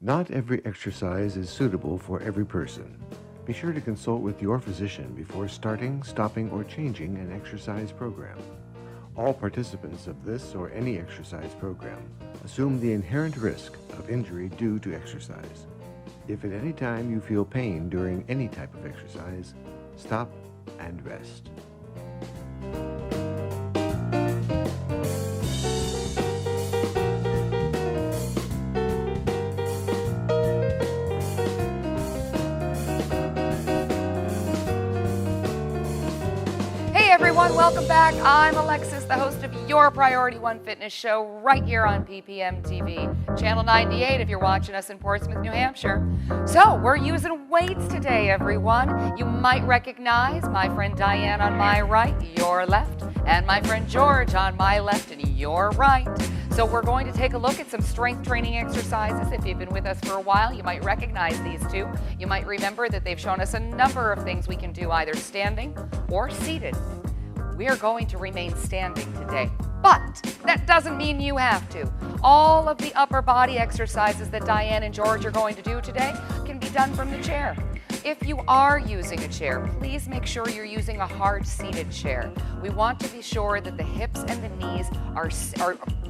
Not every exercise is suitable for every person. Be sure to consult with your physician before starting, stopping, or changing an exercise program. All participants of this or any exercise program assume the inherent risk of injury due to exercise. If at any time you feel pain during any type of exercise, stop and rest. Everyone, welcome back. I'm Alexis, the host of your Priority One Fitness show right here on PPMtv, Channel 98 if you're watching us in Portsmouth, New Hampshire. So we're using weights today, everyone. You might recognize my friend Diane on my right, your left, and my friend George on my left and your right. So we're going to take a look at some strength training exercises. If you've been with us for a while, you might recognize these two. You might remember that they've shown us a number of things we can do either standing or seated. We are going to remain standing today, but that doesn't mean you have to. All of the upper body exercises that Diane and George are going to do today can be done from the chair. If you are using a chair, please make sure you're using a hard seated chair. We want to be sure that the hips and the knees are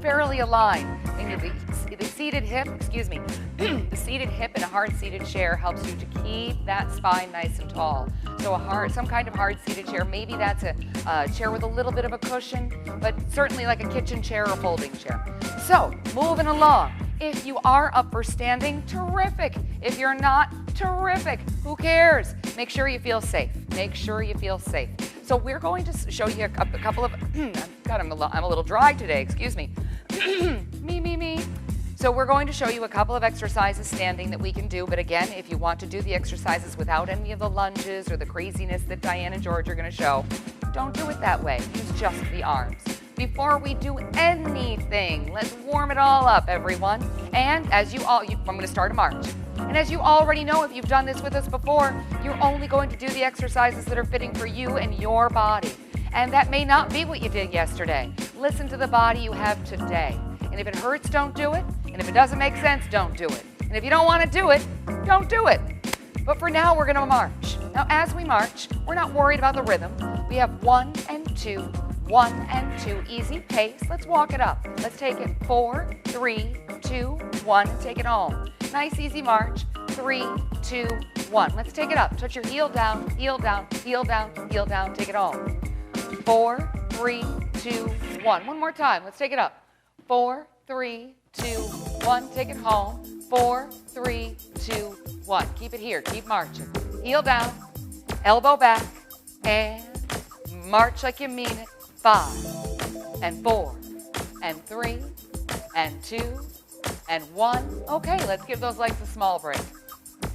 fairly aligned. And the seated hip, the seated hip in a hard seated chair helps you to keep that spine nice and tall. So some kind of hard seated chair, maybe that's a chair with a little bit of a cushion, but certainly like a kitchen chair or folding chair. So moving along. If you are up for standing, terrific. If you're not, terrific. Who cares? Make sure you feel safe. Make sure you feel safe. So we're going to show you a couple of, God, I'm a little dry today, excuse me. me. So we're going to show you a couple of exercises standing that we can do, but again, if you want to do the exercises without any of the lunges or the craziness that Diane and George are going to show, don't do it that way. Use just the arms. Before we do anything, let's warm it all up, everyone. And as I'm going to start a march. And as you already know, if you've done this with us before, you're only going to do the exercises that are fitting for you and your body. And that may not be what you did yesterday. Listen to the body you have today. And if it hurts, don't do it. And if it doesn't make sense, don't do it. And if you don't want to do it, don't do it. But for now, we're going to march. Now, as we march, we're not worried about the rhythm. We have 1 and 2, 1 and 2, easy pace. Let's walk it up. Let's take it 4, 3, 2, 1, and take it home. Nice, easy march. 3, 2, 1. Let's take it up. Touch your heel down, heel down, heel down, heel down. Take it home. 4, 3, 2, 1. One more time. Let's take it up. 4, 3, 2, 1. Take it home. 4, 3, 2, 1. Keep it here. Keep marching. Heel down, elbow back, and march like you mean it. 5 and 4 and 3 and 2 and 1. Okay, let's give those legs a small break.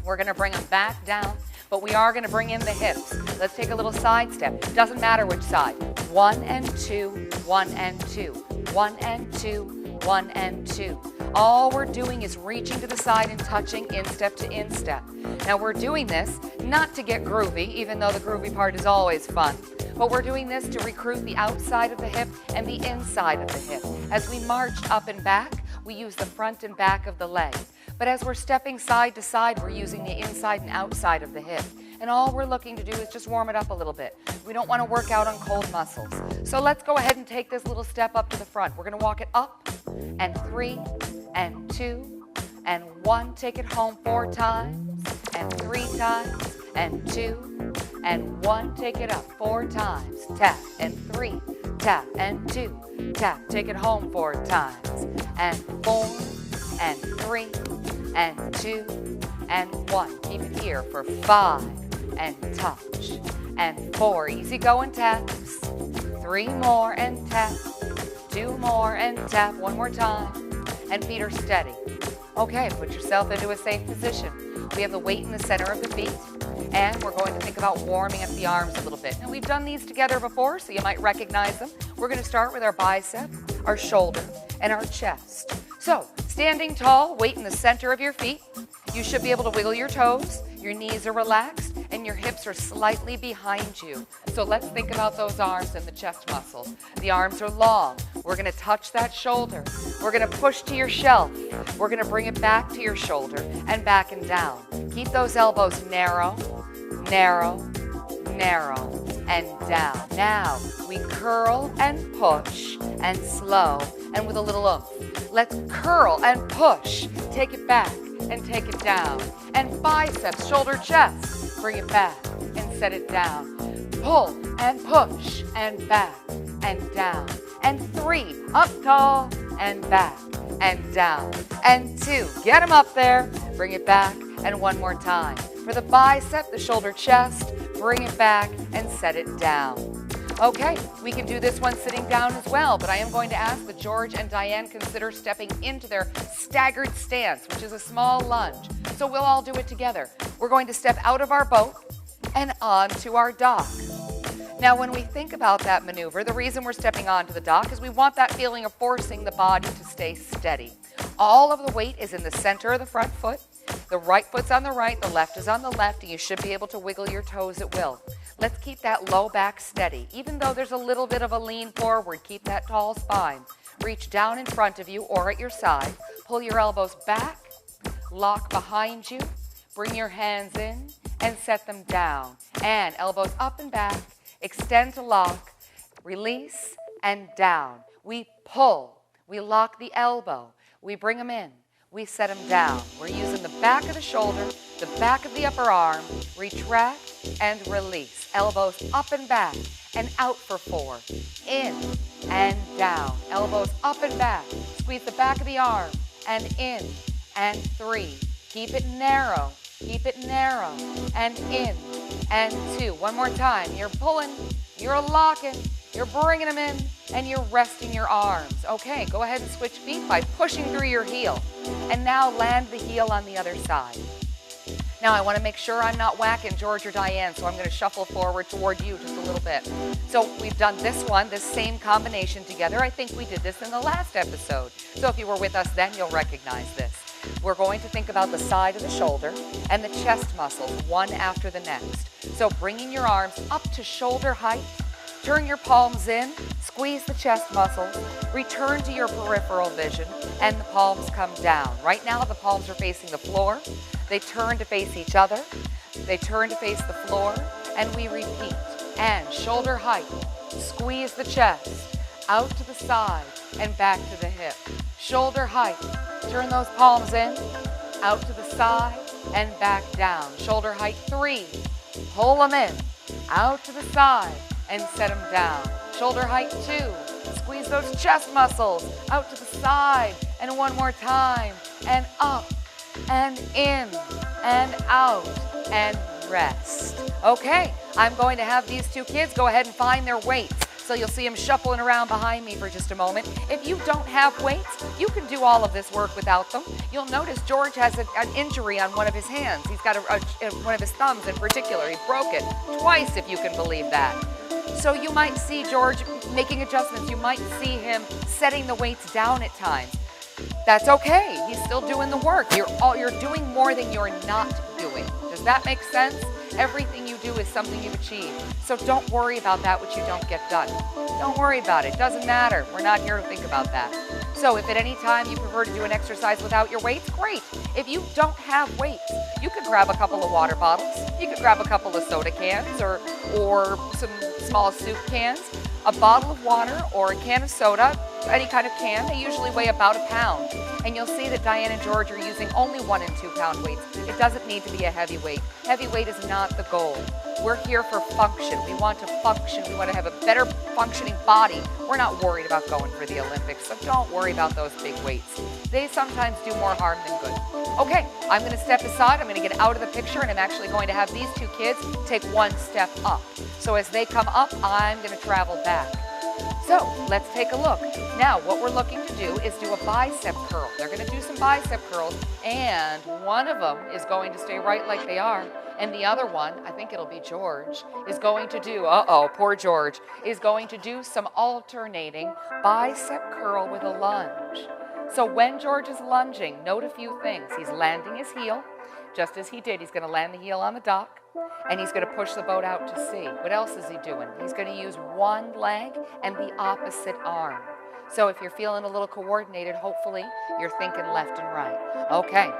We're going to bring them back down, but we are going to bring in the hips. Let's take a little side step. Doesn't matter which side. 1 and 2, 1 and 2, 1 and 2, 1 and 2. All we're doing is reaching to the side and touching instep to instep. Now we're doing this not to get groovy, even though the groovy part is always fun. But we're doing this to recruit the outside of the hip and the inside of the hip. As we march up and back, we use the front and back of the leg. But as we're stepping side to side, we're using the inside and outside of the hip. And all we're looking to do is just warm it up a little bit. We don't want to work out on cold muscles. So let's go ahead and take this little step up to the front. We're going to walk it up and 3 and 2 and 1. Take it home 4 times and 3 times and 2 and 1. Take it up 4 times. Tap and 3. Tap and 2. Tap. Take it home 4 times and 4 and 3 and 2 and 1. Keep it here for 5 and touch and 4. Easy going taps. 3 more and tap. 2 more and tap. 1 more time. And feet are steady. Okay, put yourself into a safe position. We have the weight in the center of the feet. And we're going to think about warming up the arms a little bit. And we've done these together before, so you might recognize them. We're going to start with our bicep, our shoulder, and our chest. So, standing tall, weight in the center of your feet. You should be able to wiggle your toes. Your knees are relaxed, and your hips are slightly behind you. So let's think about those arms and the chest muscles. The arms are long. We're going to touch that shoulder. We're going to push to your shelf. We're going to bring it back to your shoulder and back and down. Keep those elbows narrow, narrow, narrow, and down. Now, we curl and push and slow and with a little oomph. Let's curl and push. Take it back and take it down. And biceps, shoulder, chest. Bring it back and set it down. Pull and push and back and down. And 3, up tall and back and down. And 2, get them up there. Bring it back and one more time. For the bicep, the shoulder, chest, bring it back and set it down. Okay, we can do this one sitting down as well, but I am going to ask that George and Diane consider stepping into their staggered stance, which is a small lunge. So we'll all do it together. We're going to step out of our boat and onto our dock. Now, when we think about that maneuver, the reason we're stepping onto the dock is we want that feeling of forcing the body to stay steady. All of the weight is in the center of the front foot. The right foot's on the right, the left is on the left, and you should be able to wiggle your toes at will. Let's keep that low back steady. Even though there's a little bit of a lean forward, keep that tall spine. Reach down in front of you or at your side. Pull your elbows back, lock behind you, bring your hands in, and set them down. And elbows up and back. Extend to lock, release, and down. We pull, we lock the elbow, we bring them in, we set them down. We're using the back of the shoulder, the back of the upper arm, retract and release. Elbows up and back and out for 4. In and down. Elbows up and back. Squeeze the back of the arm and in and 3. Keep it narrow. Keep it narrow and in and 2. One more time. You're pulling, you're locking, you're bringing them in, and you're resting your arms. Okay, go ahead and switch feet by pushing through your heel. And now land the heel on the other side. Now I want to make sure I'm not whacking George or Diane, so I'm going to shuffle forward toward you just a little bit. So we've done this one, this same combination together. I think we did this in the last episode. So if you were with us then, you'll recognize this. We're going to think about the side of the shoulder and the chest muscles, one after the next. So bringing your arms up to shoulder height, turn your palms in, squeeze the chest muscles, return to your peripheral vision, and the palms come down. Right now the palms are facing the floor. They turn to face each other. They turn to face the floor, and we repeat. And shoulder height, squeeze the chest, out to the side and back to the hip. Shoulder height, turn those palms in, out to the side and back down. Shoulder height 3, pull them in, out to the side and set them down. Shoulder height 2, squeeze those chest muscles, out to the side and one more time, and up and in and out and rest. Okay, I'm going to have these 2 kids go ahead and find their weights. So you'll see them shuffling around behind me for just a moment. If you don't have weights, you can do all of this work without them. You'll notice George has an injury on one of his hands. He's got one of his thumbs in particular. He broke it twice, if you can believe that. So you might see George making adjustments. You might see him setting the weights down at times. That's okay. He's still doing the work. You're doing more than you're not doing. Does that make sense? Everything you do is something you've achieved. So don't worry about that which you don't get done. Don't worry about it. Doesn't matter. We're not here to think about that. So if at any time you prefer to do an exercise without your weights, great. If you don't have weights, you could grab a couple of water bottles. You could grab a couple of soda cans or some small soup cans, a bottle of water or a can of soda, any kind of can. They usually weigh about a pound. And you'll see that Diane and George are using only 1 and 2 pound weights. It doesn't need to be a heavy weight. Heavy weight is not the goal. We're here for function. We want to function. We want to have a better functioning body. We're not worried about going for the Olympics, so don't worry about those big weights. They sometimes do more harm than good. Okay, I'm going to step aside. I'm going to get out of the picture, and I'm actually going to have these 2 kids take 1 step up. So as they come up, I'm going to travel back. So let's take a look. Now what we're looking to do is do a bicep curl. They're going to do some bicep curls, and one of them is going to stay right like they are, and the other one, I think it'll be George, is going to do, poor George, is going to do some alternating bicep curl with a lunge. So when George is lunging, note a few things. He's landing his heel, just as he did. He's going to land the heel on the dock, and he's going to push the boat out to sea. What else is he doing? He's going to use one leg and the opposite arm. So if you're feeling a little coordinated, hopefully you're thinking left and right. Okay,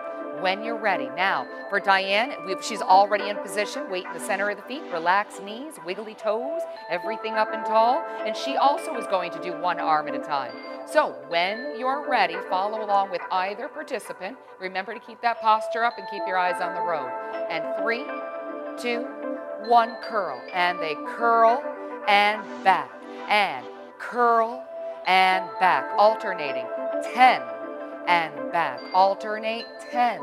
when you're ready. Now, for Diane, she's already in position. Weight in the center of the feet, relaxed knees, wiggly toes, everything up and tall. And she also is going to do one arm at a time. So when you're ready, follow along with either participant. Remember to keep that posture up and keep your eyes on the road. And 3, 2, 1, curl. And they curl and back. And curl and back. Alternating. 10 and back. Alternate. 10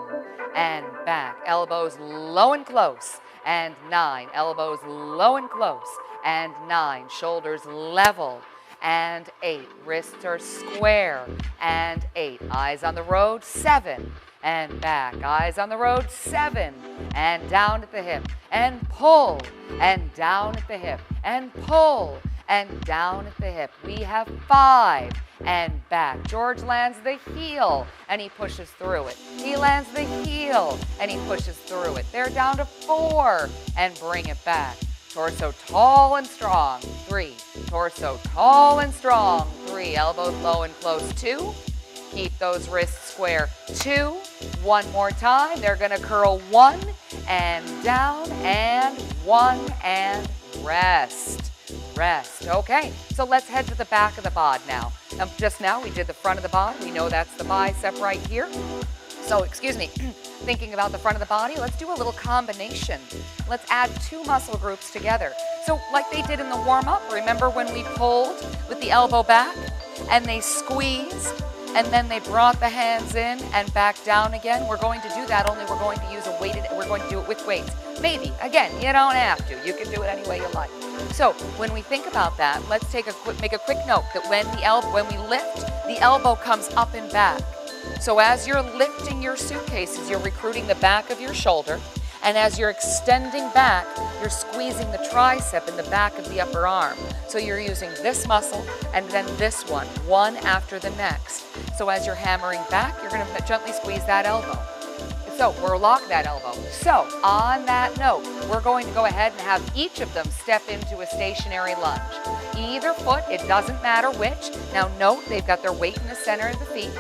and back. Elbows low and close. And 9. Elbows low and close. And 9. Shoulders level. And 8. Wrists are square. And 8. Eyes on the road. 7 and back. Eyes on the road. 7 and down at the hip. And pull and down at the hip. And pull and down at the hip. We have 5 and back. George lands the heel and he pushes through it. He lands the heel and he pushes through it. They're down to 4 and bring it back. Torso tall and strong. 3. Torso tall and strong. 3. Elbows low and close. 2. Keep those wrists square. 2. One more time. They're going to curl 1 and down and 1 and rest. Rest. Okay, so let's head to the back of the bod now. Just now we did the front of the bod. We know that's the bicep right here. So, excuse me, thinking about the front of the body, let's do a little combination. Let's add 2 muscle groups together. So like they did in the warm-up, remember when we pulled with the elbow back and they squeezed and then they brought the hands in and back down again? We're going to do that, only we're going to use a weighted, we're going to do it with weights. Maybe, again, you don't have to. You can do it any way you like. So when we think about that, let's make a quick note that when we lift, the elbow comes up and back. So as you're lifting your suitcases, you're recruiting the back of your shoulder, and as you're extending back, you're squeezing the tricep in the back of the upper arm. So you're using this muscle and then this one after the next. So as you're hammering back, you're going to gently squeeze that elbow. So we'll lock that elbow. So on that note, we're going to go ahead and have each of them step into a stationary lunge. Either foot, it doesn't matter which. Now note, they've got their weight in the center of the feet.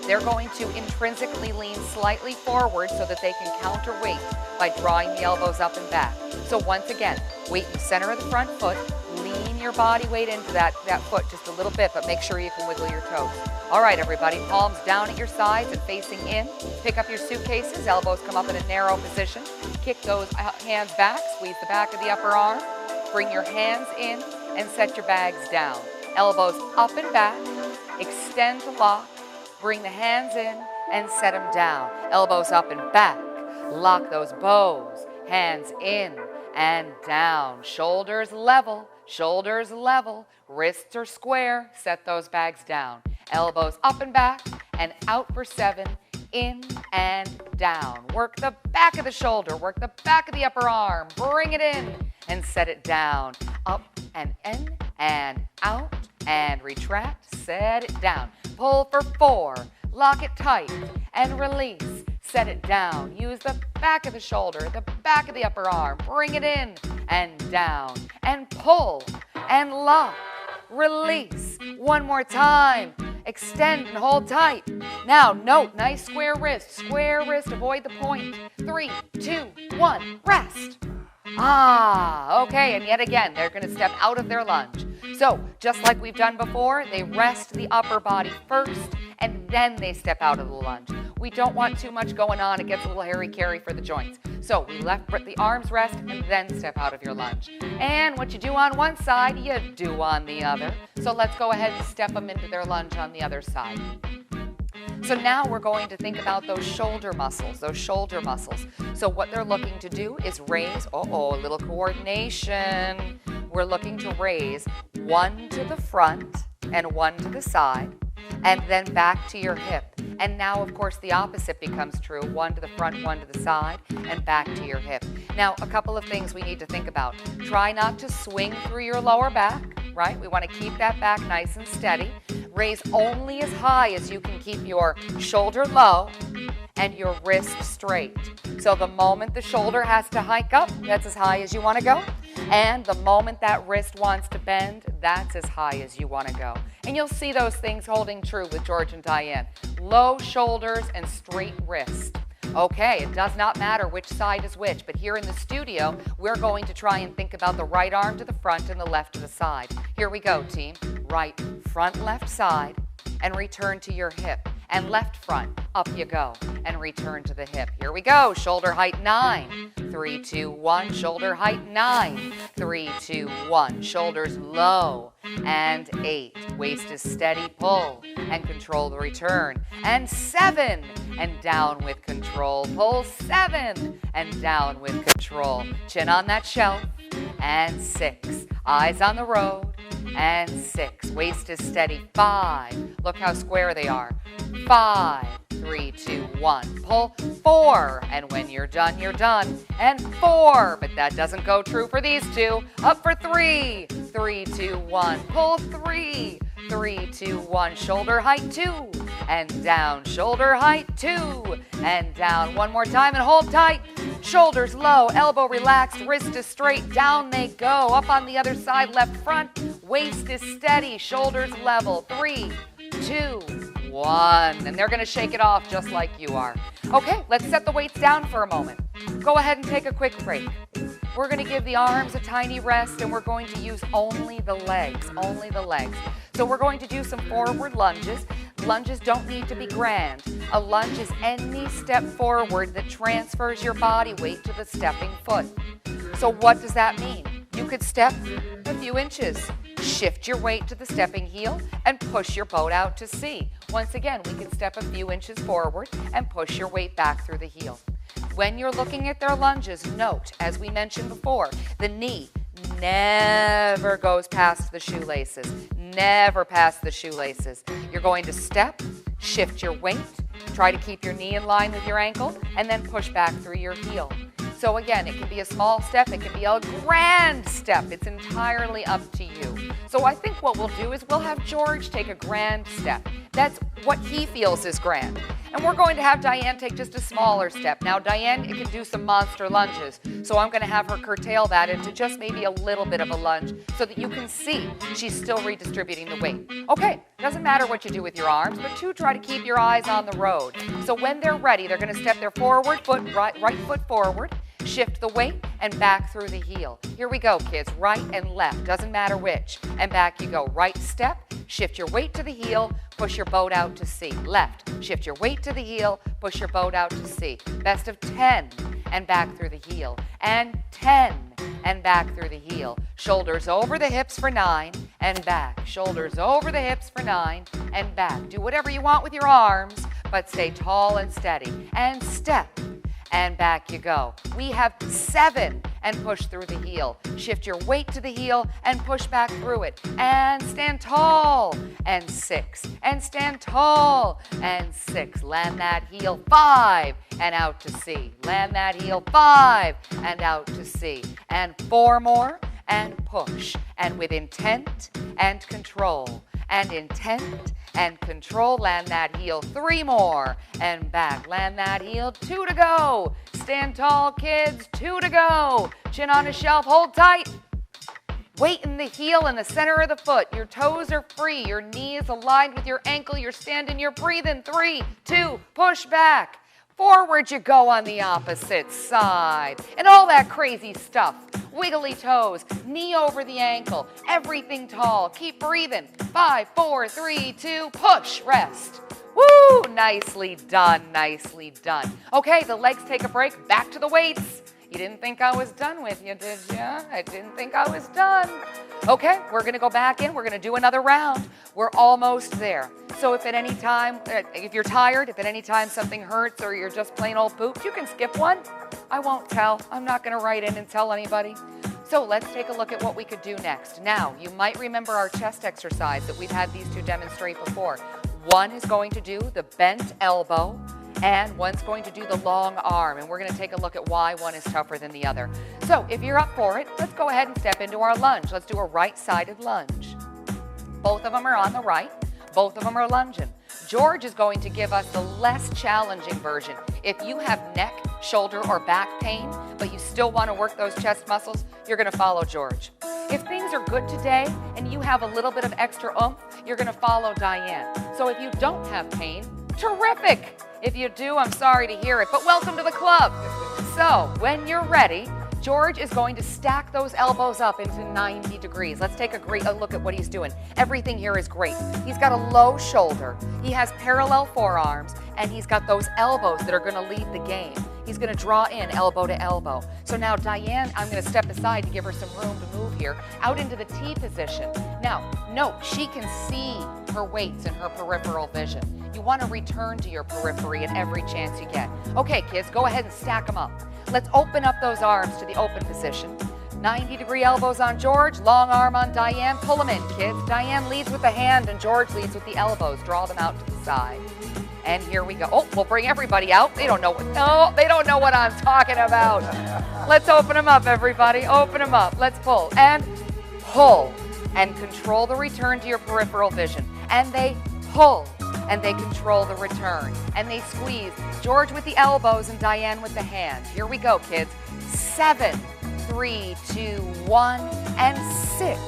They're going to intrinsically lean slightly forward so that they can counterweight by drawing the elbows up and back. So once again, weight in the center of the front foot, lean your body weight into that foot just a little bit, but make sure you can wiggle your toes. All right, everybody, palms down at your sides and facing in. Pick up your suitcases, elbows come up in a narrow position. Kick those hands back, squeeze the back of the upper arm. Bring your hands in and set your bags down. Elbows up and back, extend to lock. Bring the hands in and set them down. Elbows up and back. Lock those bows. Hands in and down. Shoulders level. Shoulders level. Wrists are square. Set those bags down. Elbows up and back and out for 7. In and down. Work the back of the shoulder. Work the back of the upper arm. Bring it in and set it down. Up and in and out and retract. Set it down. Pull for 4. Lock it tight and release. Set it down. Use the back of the shoulder, the back of the upper arm. Bring it in and down and pull and lock. Release. One more time. Extend and hold tight. Now, note, nice square wrist. Square wrist, avoid the point. 3, 2, 1, rest. Okay, and yet again, they're going to step out of their lunge. So, just like we've done before, they rest the upper body first, and then they step out of the lunge. We don't want too much going on. It gets a little hairy-carry for the joints. So, we let the arms rest and then step out of your lunge. And what you do on one side, you do on the other. So, let's go ahead and step them into their lunge on the other side. So now we're going to think about those shoulder muscles, So what they're looking to do is raise, a little coordination. We're looking to raise 1 to the front and 1 to the side, and then back to your hip. And now, of course, the opposite becomes true. 1 to the front, 1 to the side, and back to your hip. Now, a couple of things we need to think about. Try not to swing through your lower back, right? We want to keep that back nice and steady. Raise only as high as you can keep your shoulder low and your wrist straight. So the moment the shoulder has to hike up, that's as high as you want to go. And the moment that wrist wants to bend, that's as high as you want to go. And you'll see those things holding true with George and Diane. Low shoulders and straight wrist. Okay, it does not matter which side is which, but here in the studio, we're going to try and think about the right arm to the front and the left to the side. Here we go, team. Right front, left side, and return to your hip. And left front, up you go, and return to the hip. Here we go, shoulder height 9. 3, 2, 1, shoulder height 9. 3, 2, 1, shoulders low. And 8, waist is steady, pull, and control the return. And 7, and down with control, pull 7, and down with control. Chin on that shelf. And 6, eyes on the road. And 6, waist is steady, 5, look how square they are. 5, 3, 2, 1, pull 4, and when you're done, you're done. And 4, but that doesn't go true for these two. Up for 3, 3, 2, 1, pull 3, 3, 2, 1, shoulder height 2, and down, shoulder height 2, and down. One more time and hold tight. Shoulders low, elbow relaxed, wrist is straight, down they go. Up on the other side, left front, waist is steady, shoulders level. 3, 2, 1. And they're going to shake it off just like you are. Okay, let's set the weights down for a moment. Go ahead and take a quick break. We're going to give the arms a tiny rest, and we're going to use only the legs, only the legs. So we're going to do some forward lunges. Lunges don't need to be grand. A lunge is any step forward that transfers your body weight to the stepping foot. So what does that mean? You could step a few inches, shift your weight to the stepping heel, and push your boat out to sea. Once again, we can step a few inches forward and push your weight back through the heel. When you're looking at their lunges, note, as we mentioned before, the knee never goes past the shoelaces. Never past the shoelaces. You're going to step, shift your weight, try to keep your knee in line with your ankle, and then push back through your heel. So again, it can be a small step, it can be a grand step. It's entirely up to you. So I think what we'll do is we'll have George take a grand step. That's what he feels is grand. And we're going to have Diane take just a smaller step. Now, Diane can do some monster lunges, so I'm going to have her curtail that into just maybe a little bit of a lunge so that you can see she's still redistributing the weight. Okay, doesn't matter what you do with your arms, but try to keep your eyes on the road. So when they're ready, they're going to step their forward foot, right foot forward, shift the weight, and back through the heel. Here we go, kids, right and left, doesn't matter which. And back you go, right step, shift your weight to the heel, push your boat out to sea. Left, shift your weight to the heel, push your boat out to sea. Best of 10, and back through the heel. And 10, and back through the heel. Shoulders over the hips for 9, and back. Shoulders over the hips for 9, and back. Do whatever you want with your arms, but stay tall and steady. And step. And back you go. We have 7, and push through the heel. Shift your weight to the heel and push back through it. And stand tall. And 6. And stand tall. And 6. Land that heel. 5. And out to sea. Land that heel. 5. And out to sea. And 4 more. And push. And with intent and control. And intent and control, land that heel. 3 more, and back, land that heel. 2 to go. Stand tall, kids. 2 to go. Chin on a shelf, hold tight. Weight in the heel in the center of the foot. Your toes are free. Your knee is aligned with your ankle. You're standing, you're breathing. 3, 2, push back. Forward you go on the opposite side. And all that crazy stuff. Wiggly toes, knee over the ankle, everything tall. Keep breathing. 5, 4, 3, 2, push, rest. Woo, nicely done, nicely done. Okay, the legs take a break, back to the weights. You didn't think I was done with you, did ya? I didn't think I was done. Okay, we're gonna go back in, we're gonna do another round. We're almost there. So if at any time, if you're tired, if at any time something hurts or you're just plain old pooped, you can skip one. I won't tell. I'm not gonna write in and tell anybody. So let's take a look at what we could do next. Now, you might remember our chest exercise that we've had these two demonstrate before. One is going to do the bent elbow, and one's going to do the long arm, and we're going to take a look at why one is tougher than the other. So if you're up for it, let's go ahead and step into our lunge. Let's do a right-sided lunge. Both of them are on the right. Both of them are lunging. George is going to give us the less challenging version. If you have neck, shoulder, or back pain, but you still want to work those chest muscles, you're going to follow George. If things are good today and you have a little bit of extra oomph, you're going to follow Diane. So if you don't have pain, terrific. If you do, I'm sorry to hear it, but welcome to the club. So when you're ready, George is going to stack those elbows up into 90 degrees. Let's take a look at what he's doing. Everything here is great. He's got a low shoulder. He has parallel forearms, and he's got those elbows that are going to lead the game. He's going to draw in elbow to elbow. So now Diane, I'm going to step aside to give her some room to move here, out into the T position. Now, note, she can see her weights in her peripheral vision. You want to return to your periphery at every chance you get. Okay, kids, go ahead and stack them up. Let's open up those arms to the open position. 90-degree elbows on George, long arm on Diane. Pull them in, kids. Diane leads with the hand and George leads with the elbows. Draw them out to the side. And here we go. Oh, we'll bring everybody out. They don't know what I'm talking about. Let's open them up, everybody. Open them up. Let's pull and pull and control the return to your peripheral vision. And they pull and they control the return. And they squeeze. George with the elbows and Diane with the hand. Here we go, kids. 7, 3, 2, 1, and 6.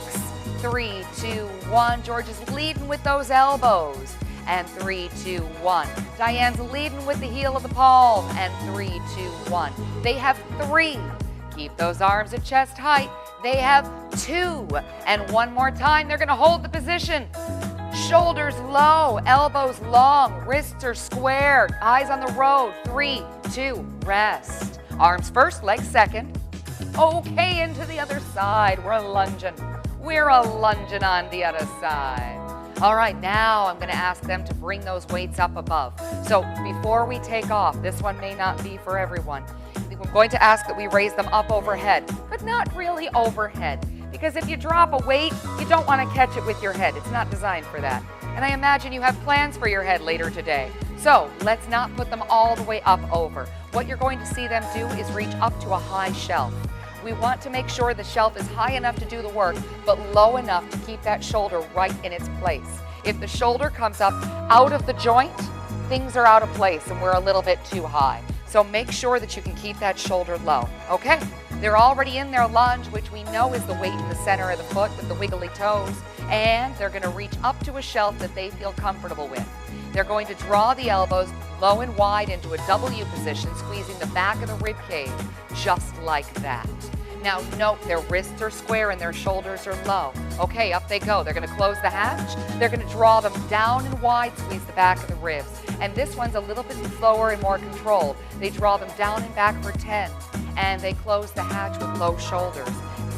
3, 2, 1. George is leading with those elbows. And 3, 2, 1. Diane's leading with the heel of the palm. And 3, 2, 1. They have 3. Keep those arms at chest height. They have 2. And one more time, they're going to hold the position. Shoulders low, elbows long, wrists are square, eyes on the road. 3, 2, rest. Arms first, legs second. Okay, into the other side. We're lunging. We're lunging on the other side. All right, now I'm going to ask them to bring those weights up above. So before we take off, this one may not be for everyone. I'm going to ask that we raise them up overhead, but not really overhead. Because if you drop a weight, you don't want to catch it with your head. It's not designed for that. And I imagine you have plans for your head later today. So let's not put them all the way up over. What you're going to see them do is reach up to a high shelf. We want to make sure the shelf is high enough to do the work, but low enough to keep that shoulder right in its place. If the shoulder comes up out of the joint, things are out of place and we're a little bit too high. So make sure that you can keep that shoulder low, okay? They're already in their lunge, which we know is the weight in the center of the foot with the wiggly toes, and they're going to reach up to a shelf that they feel comfortable with. They're going to draw the elbows low and wide into a W position, squeezing the back of the rib cage, just like that. Now note, their wrists are square and their shoulders are low. Okay, up they go. They're going to close the hatch. They're going to draw them down and wide, squeeze the back of the ribs. And this one's a little bit slower and more controlled. They draw them down and back for 10. And they close the hatch with low shoulders.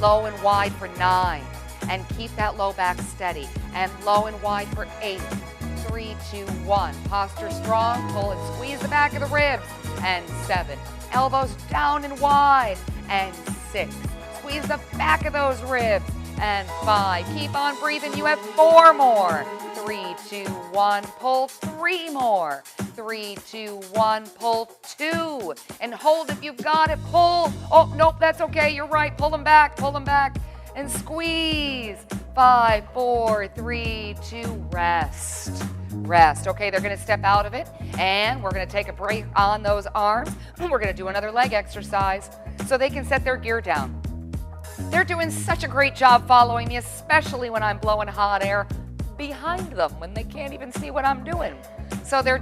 Low and wide for 9. And keep that low back steady. And low and wide for 8. 3, 2, 1. Posture strong. Pull and squeeze the back of the ribs. And 7. Elbows down and wide. And 6. Squeeze the back of those ribs. And 5. Keep on breathing. You have 4 more. 3, 2, 1. Pull 3 more. 3, 2, 1. Pull 2. And hold if you've got it. Pull. Oh, nope, that's okay. You're right. Pull them back. Pull them back. And squeeze. 5, 4, 3, 2. Rest. Rest. Okay, they're going to step out of it. And we're going to take a break on those arms. We're going to do another leg exercise so they can set their gear down. They're doing such a great job following me, especially when I'm blowing hot air behind them when they can't even see what I'm doing. So they're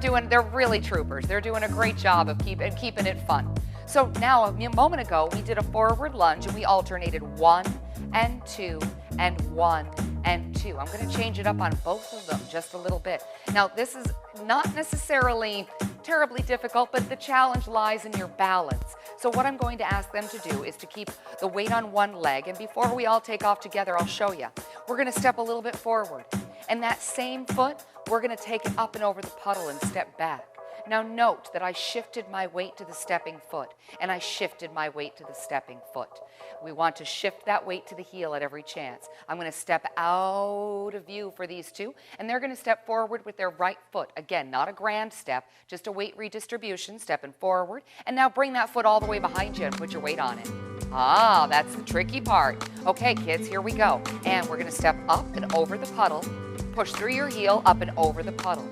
really troopers. They're doing a great job of keeping it fun. So now, a moment ago, we did a forward lunge and we alternated 1 and 2 and 1 and 2. I'm going to change it up on both of them just a little bit. Now, this is not necessarily terribly difficult, but the challenge lies in your balance. So what I'm going to ask them to do is to keep the weight on one leg, and before we all take off together, I'll show you. We're going to step a little bit forward, and that same foot, we're going to take it up and over the puddle and step back. Now note that I shifted my weight to the stepping foot, and I shifted my weight to the stepping foot. We want to shift that weight to the heel at every chance. I'm going to step out of view for these two, and they're going to step forward with their right foot. Again, not a grand step, just a weight redistribution, stepping forward. And now bring that foot all the way behind you and put your weight on it. Ah, that's the tricky part. Okay, kids, here we go. And we're going to step up and over the puddle. Push through your heel, up and over the puddle.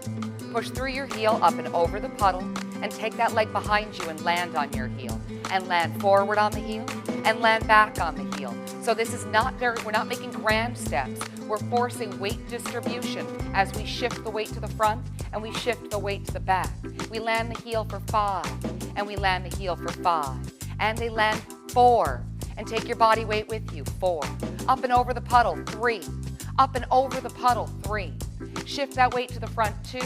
Push through your heel, up and over the puddle, and take that leg behind you and land on your heel. and land forward on the heel and land back on the heel. So this is we're not making grand steps. We're forcing weight distribution as we shift the weight to the front and we shift the weight to the back. We land the heel for 5 and we land the heel for 5 and they land 4 and take your body weight with you. 4. Up and over the puddle. 3. Up and over the puddle. 3. Shift that weight to the front. 2.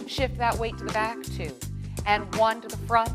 Shift that weight to the back. 2. And 1 to the front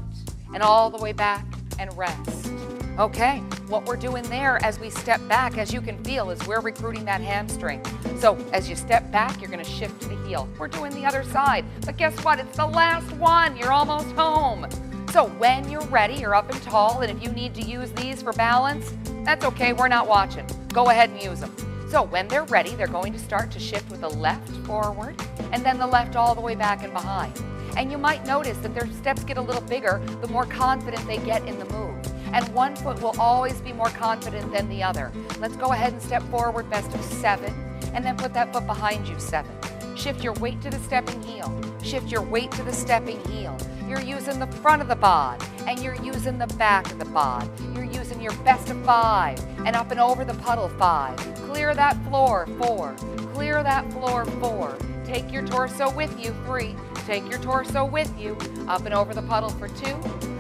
and all the way back and rest. Okay, what we're doing there as we step back, as you can feel, is we're recruiting that hamstring. So as you step back, you're going to shift to the heel. We're doing the other side, but guess what? It's the last one. You're almost home. So when you're ready, you're up and tall, and if you need to use these for balance, that's okay. We're not watching. Go ahead and use them. So when they're ready, they're going to start to shift with the left forward and then the left all the way back and behind. And you might notice that their steps get a little bigger the more confident they get in the move. And one foot will always be more confident than the other. Let's go ahead and step forward, best of 7, and then put that foot behind you, 7. Shift your weight to the stepping heel. Shift your weight to the stepping heel. You're using the front of the bod, and you're using the back of the bod. You're using your best of 5, and up and over the puddle, 5. Clear that floor, 4. Clear that floor, 4. Take your torso with you, 3. Take your torso with you. Up and over the puddle for 2.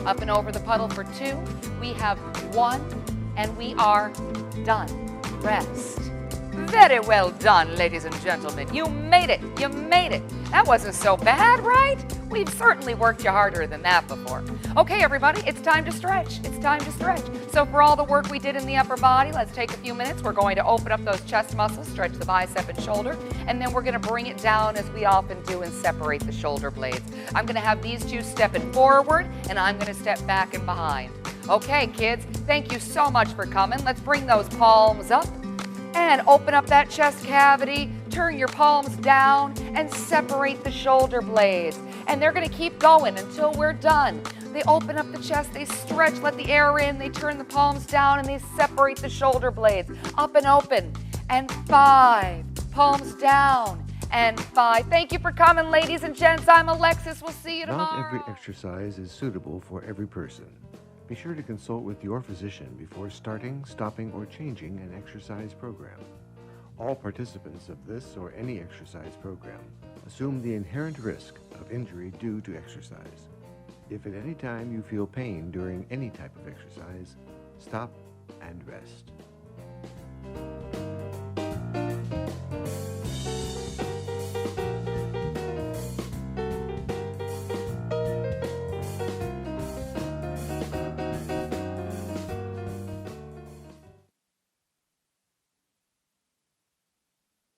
Up and over the puddle for 2. We have 1, and we are done. Rest. Very well done, ladies and gentlemen. You made it. You made it. That wasn't so bad, right? We've certainly worked you harder than that before. Okay, everybody, it's time to stretch. It's time to stretch. So for all the work we did in the upper body, let's take a few minutes. We're going to open up those chest muscles, stretch the bicep and shoulder, and then we're going to bring it down as we often do and separate the shoulder blades. I'm going to have these two stepping forward, and I'm going to step back and behind. Okay, kids, thank you so much for coming. Let's bring those palms up and open up that chest cavity. Turn your palms down and separate the shoulder blades. And they're going to keep going until we're done. They open up the chest, they stretch, let the air in, they turn the palms down, and they separate the shoulder blades. Up and open. And 5. Palms down. And 5. Thank you for coming, ladies and gents. I'm Alexis. We'll see you tomorrow. Not every exercise is suitable for every person. Be sure to consult with your physician before starting, stopping, or changing an exercise program. All participants of this or any exercise program assume the inherent risk of injury due to exercise. If at any time you feel pain during any type of exercise, stop and rest.